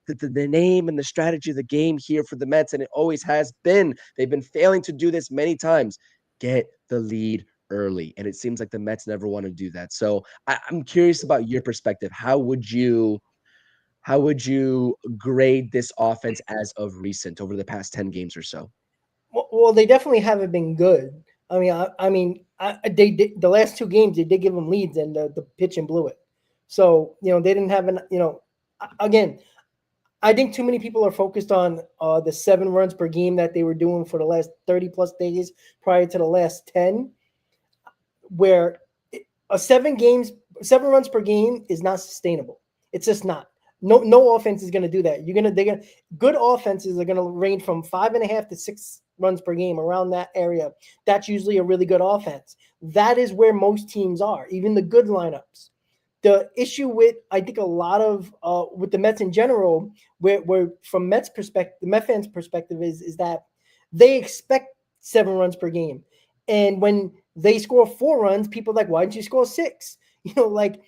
the name and the strategy of the game here for the Mets, and it always has been, they've been failing to do this many times, get the lead early. And it seems like the Mets never want to do that. So I'm curious about your perspective. How would you grade this offense as of recent over the past 10 games or so? Well, they definitely haven't been good. They did, the last 2 games they did give them leads and the pitching blew it. So they didn't have again. I think too many people are focused on the 7 runs per game that they were doing for the last 30 plus days prior to the last 10, where 7 runs per game is not sustainable. It's just not. No offense is going to do that. Good offenses are going to range from 5.5 to 6 runs per game, around that area. That's usually a really good offense. That is where most teams are, even the good lineups. The issue with, I think, a lot of with the Mets in general, where from Mets perspective, the Mets fans' perspective is that they expect 7 runs per game, and when they score 4 runs, people are like, why didn't you score 6? Like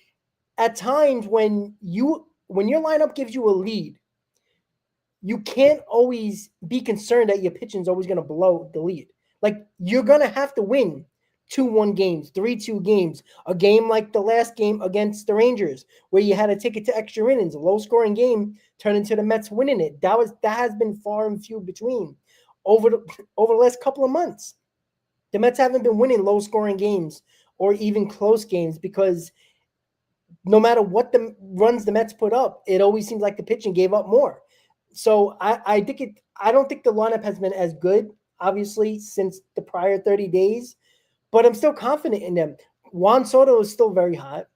at times when your lineup gives you a lead, you can't always be concerned that your pitching is always going to blow the lead. Like you're going to have to win 2-1 games, 3-2 games, a game like the last game against the Rangers, where you had to take it to extra innings, a low-scoring game, turned into the Mets winning it. That has been far and few between over the last couple of months. The Mets haven't been winning low-scoring games or even close games, because no matter what the runs the Mets put up, it always seems like the pitching gave up more. So I don't think the lineup has been as good, obviously, since the prior 30 days, but I'm still confident in them. Juan Soto is still very hot.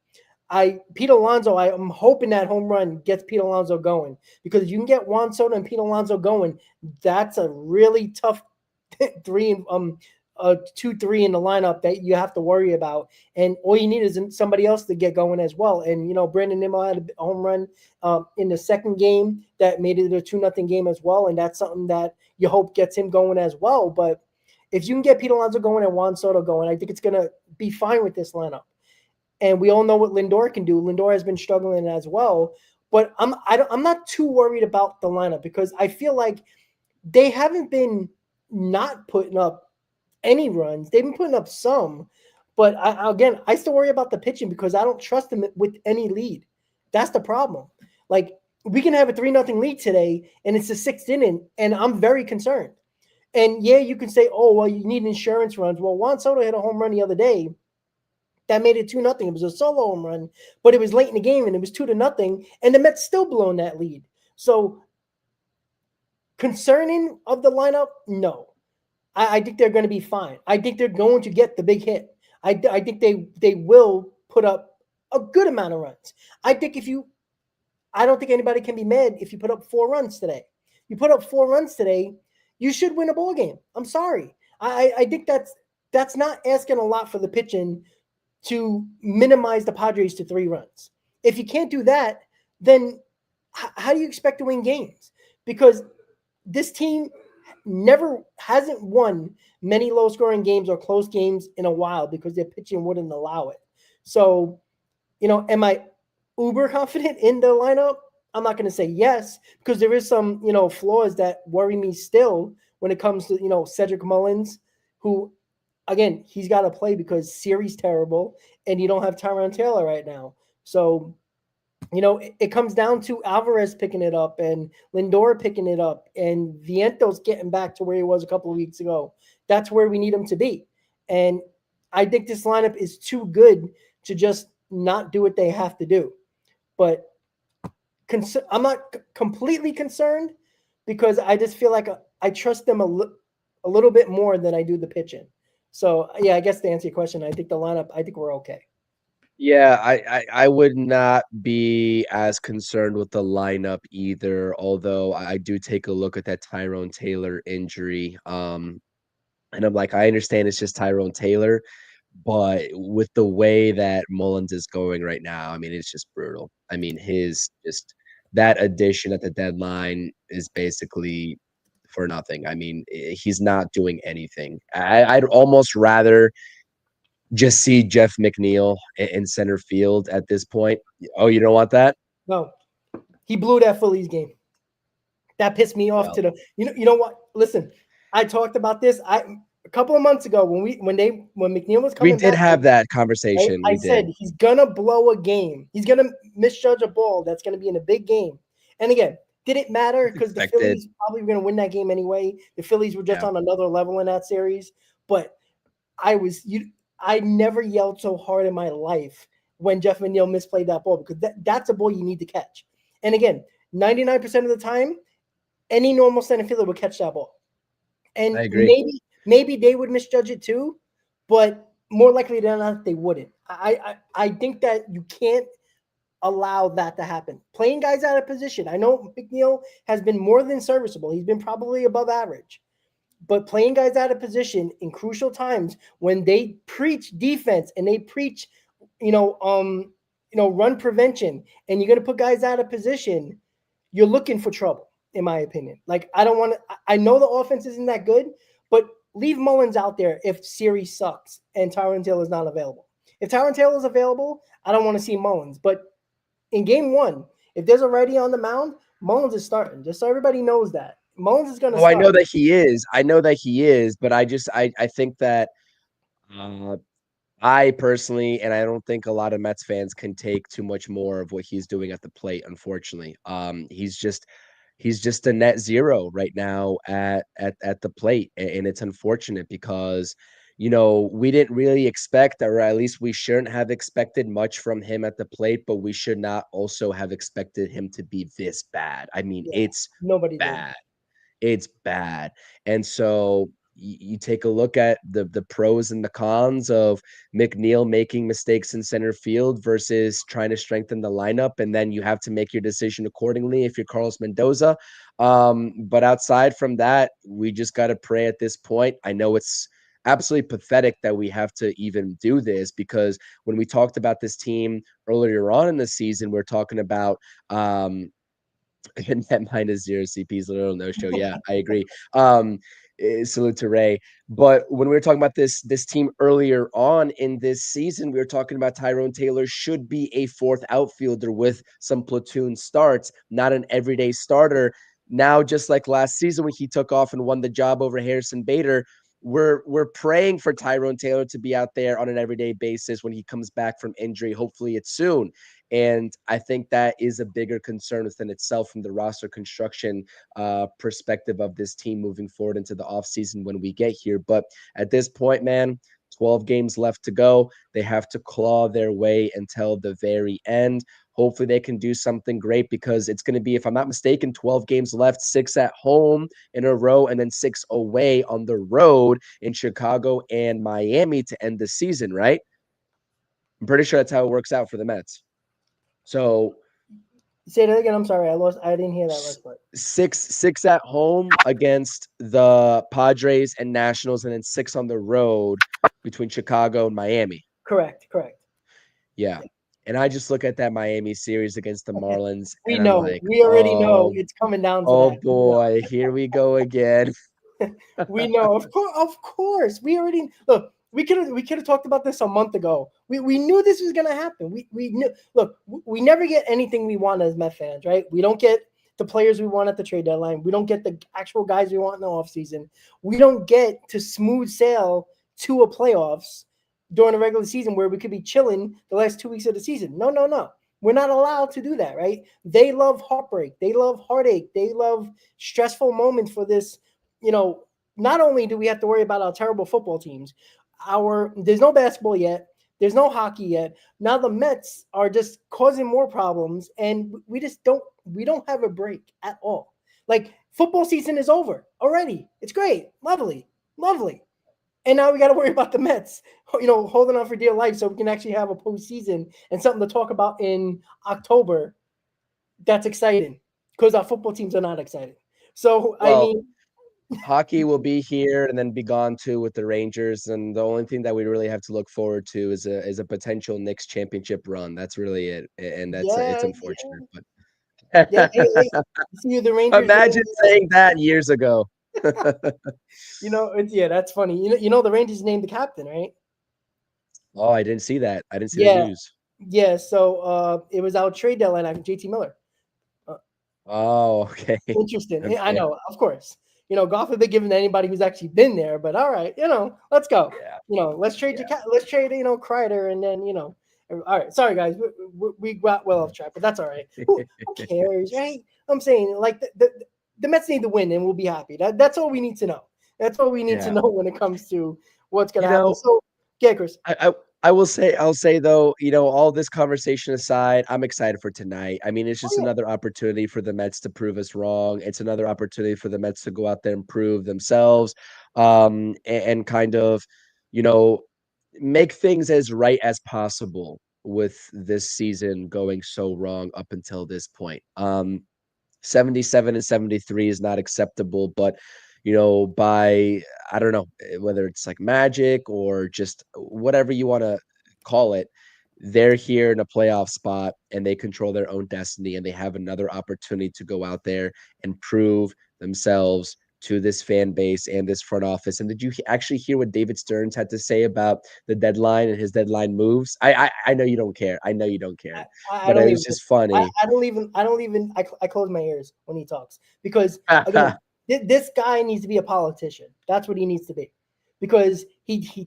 Pete Alonso, I'm hoping that home run gets Pete Alonso going, because if you can get Juan Soto and Pete Alonso going, that's a really tough three 2-3 in the lineup that you have to worry about. And all you need is somebody else to get going as well. And Brandon Nimmo had a home run in the second game that made it a 2-0 game as well, and that's something that you hope gets him going as well. But if you can get Pete Alonso going and Juan Soto going, I think it's going to be fine with this lineup. And we all know what Lindor can do. Lindor has been struggling as well, but I'm not too worried about the lineup, because I feel like they haven't been not putting up any runs. They've been putting up some, but I still worry about the pitching, because I don't trust them with any lead. That's the problem. Like, we can have a 3-0 lead today, and it's the 6th inning, and I'm very concerned. And yeah, you can say, oh, well, you need insurance runs. Well, Juan Soto hit a home run the other day that made it 2-0. It was a solo home run, but it was late in the game, and it was 2-0, and the Mets still blown that lead. So concerning of the lineup, no. I think they're going to be fine. I think they're going to get the big hit. I think they will put up a good amount of runs. I don't think anybody can be mad if you put up 4 runs today. You put up 4 runs today, you should win a ball game. I'm sorry. I think that's not asking a lot for the pitching to minimize the Padres to 3 runs. If you can't do that, then how do you expect to win games? Because this team hasn't won many low-scoring games or close games in a while, because their pitching wouldn't allow it. So, am I uber confident in the lineup? I'm not going to say yes, because there is some, flaws that worry me still when it comes to, Cedric Mullins, who, again, he's got to play because Siri's terrible, and you don't have Tyrone Taylor right now. So, it comes down to Alvarez picking it up and Lindor picking it up, and Vientos getting back to where he was a couple of weeks ago. That's where we need him to be. And I think this lineup is too good to just not do what they have to do. But I'm not completely concerned, because I just feel like I trust them a little bit more than I do the pitching. So, yeah, I guess to answer your question, I think the lineup, I think we're okay. Yeah, I would not be as concerned with the lineup either, although I do take a look at that Tyrone Taylor injury. And I'm like, I understand it's just Tyrone Taylor, but with the way that Mullins is going right now, I mean, it's just brutal. I mean, that addition at the deadline is basically for nothing. I mean, he's not doing anything. I'd almost rather just see Jeff McNeil in center field at this point. Oh, you don't want that? No, he blew that Phillies game. That pissed me off to the. You know what? Listen, I talked about this. A couple of months ago when McNeil was coming. We did have that conversation. I said he's gonna blow a game. He's gonna misjudge a ball that's gonna be in a big game. And again, did it matter? Because the Phillies probably were gonna win that game anyway. The Phillies were just on another level in that series. But I never yelled so hard in my life when Jeff McNeil misplayed that ball, because that's a ball you need to catch. And again, 99% of the time, any normal center fielder would catch that ball. And I agree. Maybe they would misjudge it too, but more likely than not, they wouldn't. I think that you can't allow that to happen. Playing guys out of position. I know McNeil has been more than serviceable. He's been probably above average. But playing guys out of position in crucial times when they preach defense and they preach, run prevention, and you're going to put guys out of position, you're looking for trouble, in my opinion. Like, I know the offense isn't that good, but leave Mullins out there if Siri sucks and Tyrone Taylor is not available. If Tyrone Taylor is available, I don't want to see Mullins. But in game 1, if there's a righty on the mound, Mullins is starting. Just so everybody knows that. Mullins is going to start. I know that he is, but I think that I personally, and I don't think a lot of Mets fans can take too much more of what he's doing at the plate, unfortunately. He's just a net zero right now at the plate, and it's unfortunate because we didn't really expect, or at least we shouldn't have expected much from him at the plate, but we should not also have expected him to be this bad. I mean, Yeah, it's nobody did. bad. It's bad. And so you take a look at the pros and the cons of McNeil making mistakes in center field versus trying to strengthen the lineup, and then you have to make your decision accordingly if you're Carlos Mendoza. But outside from that, we just got to pray at this point. I know it's absolutely pathetic that we have to even do this, because when we talked about this team earlier on in the season, we're talking about and net minus zero CPs, little no show. Yeah, I agree. Salute to Ray. But when we were talking about this team earlier on in this season, we were talking about Tyrone Taylor should be a fourth outfielder with some platoon starts, not an everyday starter. Now, just like last season when he took off and won the job over Harrison Bader, we're praying for Tyrone Taylor to be out there on an everyday basis when he comes back from injury. Hopefully it's soon. And I think that is a bigger concern within itself from the roster construction perspective of this team moving forward into the offseason when we get here. But at this point, man, 12 games left to go. They have to claw their way until the very end. Hopefully they can do something great, because it's going to be, if I'm not mistaken, 12 games left, 6 at home in a row, and then 6 away on the road in Chicago and Miami to end the season, right? I'm pretty sure that's how it works out for the Mets. So Say that again. I'm sorry. I didn't hear that last part. six at home against the Padres and Nationals, and then 6 on the road between Chicago and Miami. Correct. Yeah. And I just look at that Miami series against the Marlins, We and I'm know. like, We already know it's coming down to oh that. boy, here we go again. We know. Of course. We already look. We could have talked about this a month ago. We knew this was gonna happen. We knew. Look, we never get anything we want as Met fans, right? We don't get the players we want at the trade deadline. We don't get the actual guys we want in the offseason. We don't get to smooth sail to a playoffs during the regular season where we could be chilling the last 2 weeks of the season. No. We're not allowed to do that, right? They love heartbreak. They love heartache. They love stressful moments for this. Not only do we have to worry about our terrible football teams, there's no basketball yet. There's no hockey yet. Now the Mets are just causing more problems, and we don't have a break at all. Like, football season is over already. It's great. Lovely. And now we got to worry about the Mets, holding on for dear life so we can actually have a postseason and something to talk about in October. That's exciting, because our football teams are not exciting. So, hockey will be here and then be gone too with the Rangers, and the only thing that we really have to look forward to is a potential Knicks championship run. That's really it, and it's unfortunate. But see the Rangers. Imagine saying that years ago. That's funny. The Rangers named the captain, right? Oh, I didn't see that. I didn't see the news. Yeah. So it was our trade deadline after JT Miller. Oh, okay. Interesting. Okay. I know, of course. God forbid giving to anybody who's actually been there, but all right, let's go. Yeah. Let's trade let's trade, Kreider, and then, all right. Sorry, guys, we got well off track, but that's all right. Who cares, right? I'm saying, like, the Mets need to win, and we'll be happy. That's all we need to know. That's all we need to know when it comes to what's going to happen. So, yeah, Chris. I'll say though, all this conversation aside, I'm excited for tonight. I mean, it's just another opportunity for the Mets to prove us wrong. It's another opportunity for the Mets to go out there and prove themselves, and kind of, make things as right as possible with this season going so wrong up until this point. 77 and 73 is not acceptable, but by, I don't know, whether it's like magic or just whatever you want to call it, they're here in a playoff spot and they control their own destiny, and they have another opportunity to go out there and prove themselves to this fan base and this front office. And did you actually hear what David Stearns had to say about the deadline and his deadline moves? I know you don't care. I know you don't care, but it was just funny. I close my ears when he talks, because again, this guy needs to be a politician. That's what he needs to be, because he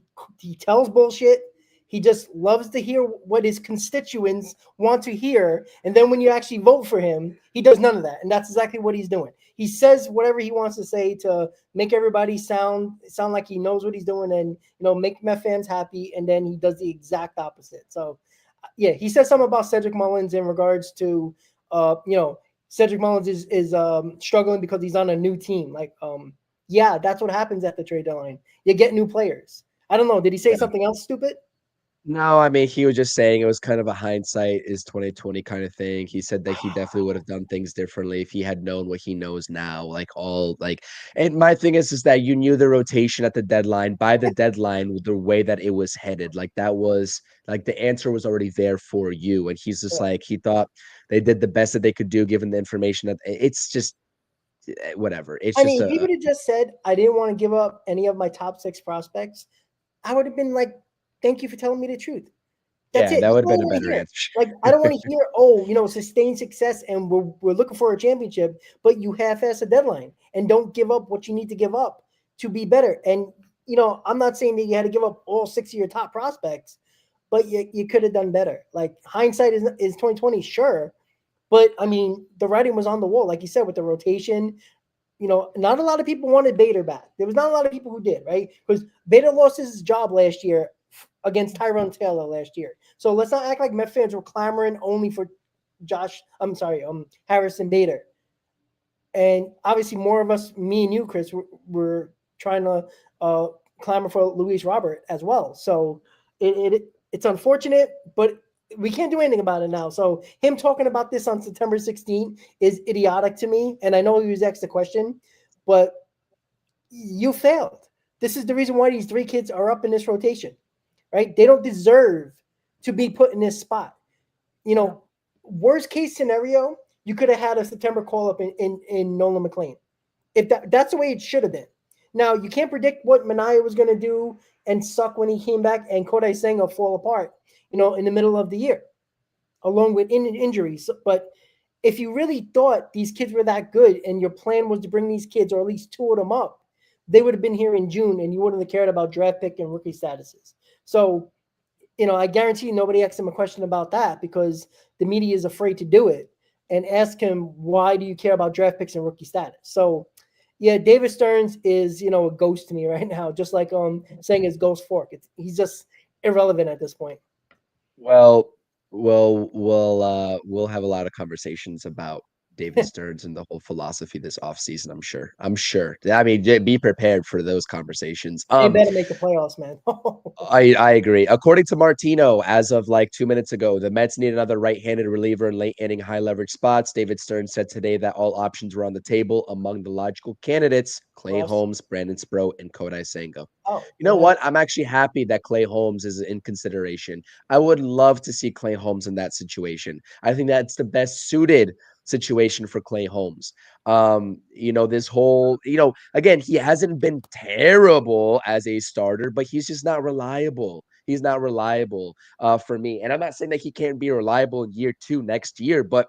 tells bullshit. He just loves to hear what his constituents want to hear. And then when you actually vote for him, he does none of that. And that's exactly what he's doing. He says whatever he wants to say to make everybody sound like he knows what he's doing and, make Met fans happy. And then he does the exact opposite. So, yeah, he says something about Cedric Mullins in regards to, Cedric Mullins is struggling because he's on a new team. Like, yeah, that's what happens at the trade deadline. You get new players. I don't know. Did he say something else stupid? No, I mean, he was just saying it was kind of a hindsight is 2020 kind of thing. He said that he definitely would have done things differently if he had known what he knows now. And my thing is that you knew the rotation at the deadline by the deadline, the way that it was headed. Like that was like the answer was already there for you. And he's just like, he thought they did the best that they could do given the information that it's just whatever. It's I just mean, if he would have just said, I didn't want to give up any of my top 6 prospects, I would have been like, thank you for telling me the truth. That's yeah, it. that That's would have all I been a want to better hear. answer. Like, I don't want to hear, sustained success and we're looking for a championship, but you half-ass a deadline and don't give up what you need to give up to be better. And, I'm not saying that you had to give up all 6 of your top prospects, but you could have done better. Like, hindsight is 2020, sure. But, I mean, the writing was on the wall, like you said, with the rotation. Not a lot of people wanted Bader back. There was not a lot of people who did, right? Because Bader lost his job last year against Tyrone Taylor last year. So let's not act like Met fans were clamoring only for Harrison Bader. And obviously more of us, me and you, Chris, were trying to clamor for Luis Robert as well. So it's unfortunate, but we can't do anything about it now. So him talking about this on September 16th is idiotic to me. And I know he was asked the question, but you failed. This is the reason why these 3 kids are up in this rotation, right? They don't deserve to be put in this spot. Worst case scenario, you could have had a September call up in Nolan McLean. If that's the way it should have been. Now, you can't predict what Minaya was going to do and suck when he came back and Kodai Senga fall apart, in the middle of the year, along with injuries. But if you really thought these kids were that good and your plan was to bring these kids, or at least 2 of them up, they would have been here in June and you wouldn't have cared about draft pick and rookie statuses. So, I guarantee you nobody asked him a question about that because the media is afraid to do it and ask him, why do you care about draft picks and rookie status? So, yeah, David Stearns is, a ghost to me right now, just like saying his ghost fork. He's just irrelevant at this point. Well, we'll have a lot of conversations about David Stearns and the whole philosophy this offseason, I'm sure. I mean, be prepared for those conversations. They better make the playoffs, man. I agree. According to Martino, as of like 2 minutes ago, the Mets need another right-handed reliever in late inning high leverage spots. David Stearns said today that all options were on the table. Among the logical candidates, Clay Holmes, Brandon Sproat, and Kodai Senga. You know what? I'm actually happy that Clay Holmes is in consideration. I would love to see Clay Holmes in that situation. I think that's the best suited situation for Clay Holmes. This whole, again, he hasn't been terrible as a starter, but he's just not reliable. He's not reliable for me. And I'm not saying that he can't be reliable in year 2 next year, but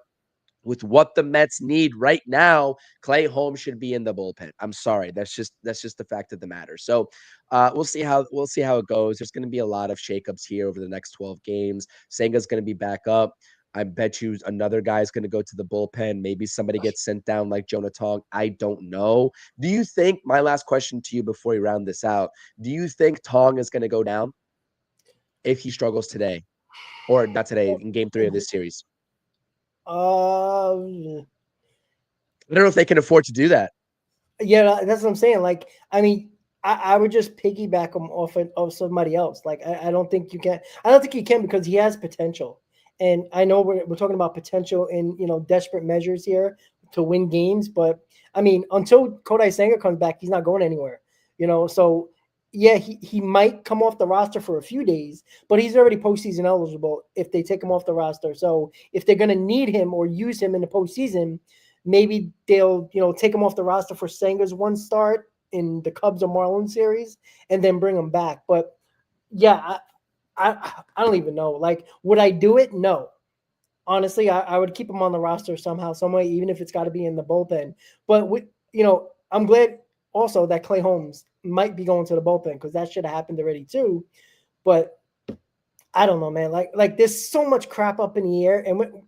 with what the Mets need right now, Clay Holmes should be in the bullpen. I'm sorry. That's just the fact of the matter. So we'll see how it goes. There's going to be a lot of shakeups here over the next 12 games. Senga's going to be back up. I bet you another guy is going to go to the bullpen. Maybe somebody gets sent down like Jonah Tong. I don't know. Do you think, my last question to you before we round this out, do you think Tong is going to go down if he struggles today? Or not today, in game 3 of this series? I don't know if they can afford to do that. Yeah, that's what I'm saying. Like, I mean, I would just piggyback him off of somebody else. Like, I don't think you can. I don't think you can because he has potential. And I know we're talking about potential in, desperate measures here to win games. But, I mean, until Kodai Senga comes back, he's not going anywhere. So, yeah, he might come off the roster for a few days, but he's already postseason eligible if they take him off the roster. So if they're going to need him or use him in the postseason, maybe they'll, take him off the roster for Senga's one start in the Cubs or Marlins series and then bring him back. But, yeah, I don't even know. Like, would I do it? No. Honestly, I would keep him on the roster somehow, some way, even if it's got to be in the bullpen. But, I'm glad also that Clay Holmes might be going to the bullpen because that should have happened already too. But I don't know, man. Like there's so much crap up in the air, and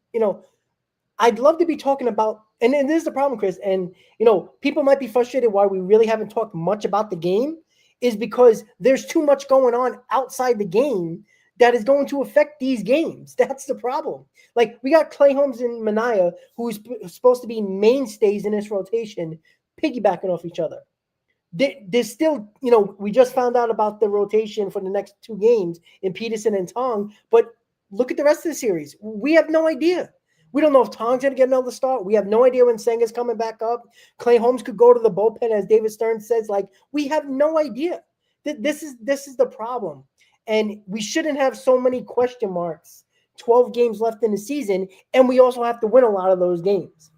I'd love to be talking about, and this is the problem, Chris. And people might be frustrated why we really haven't talked much about the game, is because there's too much going on outside the game that is going to affect these games. That's the problem. Like, we got Clay Holmes and Manaea, who's supposed to be mainstays in this rotation, piggybacking off each other. There's still, we just found out about the rotation for the next 2 games in Peterson and Tong, but look at the rest of the series. We have no idea. We don't know if Tong's going to get another start. We have no idea when Senga's coming back up. Clay Holmes could go to the bullpen, as David Stern says. Like, we have no idea. This is the problem. And we shouldn't have so many question marks. 12 games left in the season, and we also have to win a lot of those games.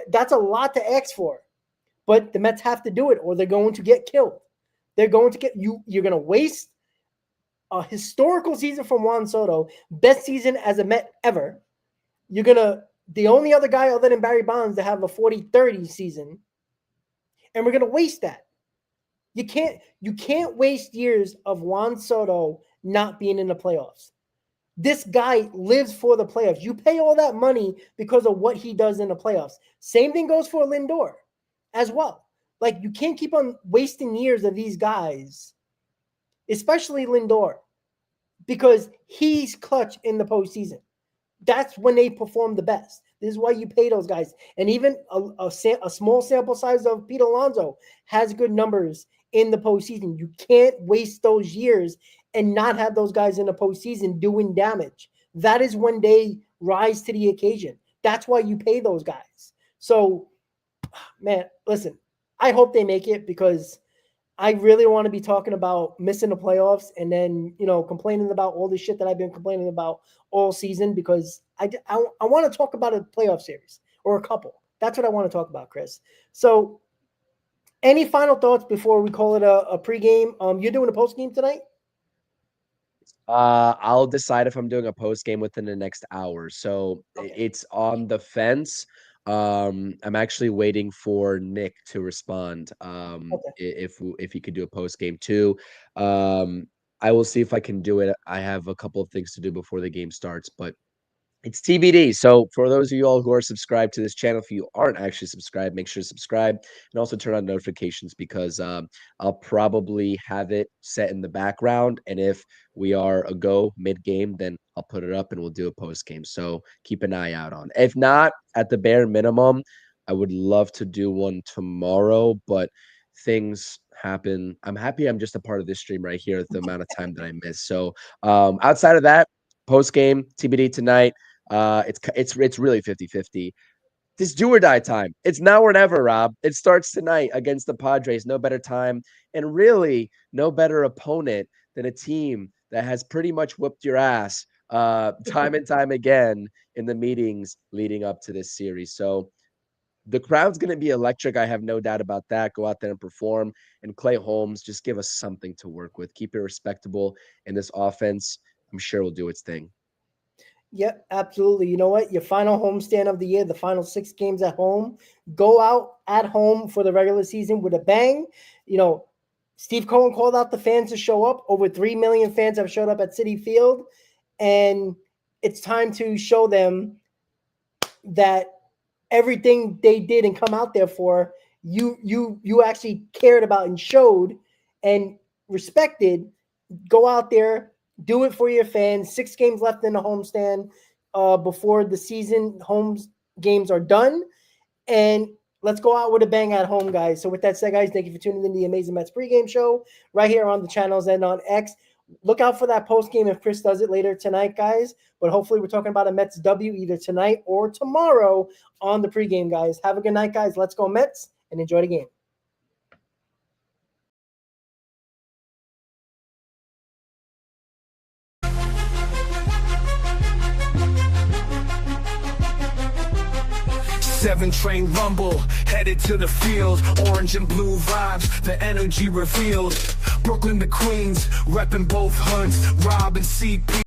That's a lot to ask for. But the Mets have to do it, or they're going to get killed. They're going to get you. You're going to waste a historical season from Juan Soto, best season as a Met ever. The only other guy other than Barry Bonds to have a 40-30 season, and we're going to waste that. You can't waste years of Juan Soto not being in the playoffs. This guy lives for the playoffs. You pay all that money because of what he does in the playoffs. Same thing goes for Lindor as well. Like, you can't keep on wasting years of these guys, especially Lindor, because he's clutch in the postseason. That's when they perform the best. This is why you pay those guys. And even a small sample size of Pete Alonso has good numbers in the postseason. You can't waste those years and not have those guys in the postseason doing damage. That is when they rise to the occasion. That's why you pay those guys. So, man, listen, I hope they make it, because I really want to be talking about missing the playoffs and then, complaining about all the shit that I've been complaining about all season, because I want to talk about a playoff series or a couple. That's what I want to talk about, Chris. So, any final thoughts before we call it a pregame? You're doing a postgame tonight? I'll decide if I'm doing a postgame within the next hour. So It's on the fence. I'm actually waiting for Nick to respond. If he could do a post game too. I will see if I can do it. I have a couple of things to do before the game starts, but it's TBD. So for those of you all who are subscribed to this channel, if you aren't actually subscribed, make sure to subscribe and also turn on notifications, because I'll probably have it set in the background. And if we are a go mid-game, then I'll put it up and we'll do a post-game. So keep an eye out on. If not, at the bare minimum, I would love to do one tomorrow, but things happen. I'm happy I'm just a part of this stream right here at the amount of time that I miss. So outside of that, post-game, TBD tonight. It's really 50-50. This do or die time. It's now or never, Rob. It starts tonight against the Padres. No better time, and really no better opponent than a team that has pretty much whooped your ass time and time again in the meetings leading up to this series. So the crowd's going to be electric. I have no doubt about that. Go out there and perform. And Clay Holmes, just give us something to work with. Keep it respectable in this offense. I'm sure will do its thing. Yep, absolutely. You know what? Your final homestand of the year, the final 6 games at home, go out at home for the regular season with a bang. Steve Cohen called out the fans to show up. Over 3 million fans have showed up at Citi Field, and it's time to show them that everything they did and come out there for, you actually cared about and showed and respected. Go out there. Do it for your fans. 6 games left in the homestand before the season home games are done. And let's go out with a bang at home, guys. So with that said, guys, thank you for tuning in to the Amazing Mets pregame show right here on the channels and on X. Look out for that post game if Chris does it later tonight, guys. But hopefully we're talking about a Mets W either tonight or tomorrow on the pregame, guys. Have a good night, guys. Let's go Mets, and enjoy the game. Seven train rumble, headed to the field. Orange and blue vibes, the energy revealed. Brooklyn to Queens, repping both hoods. Rob and CP.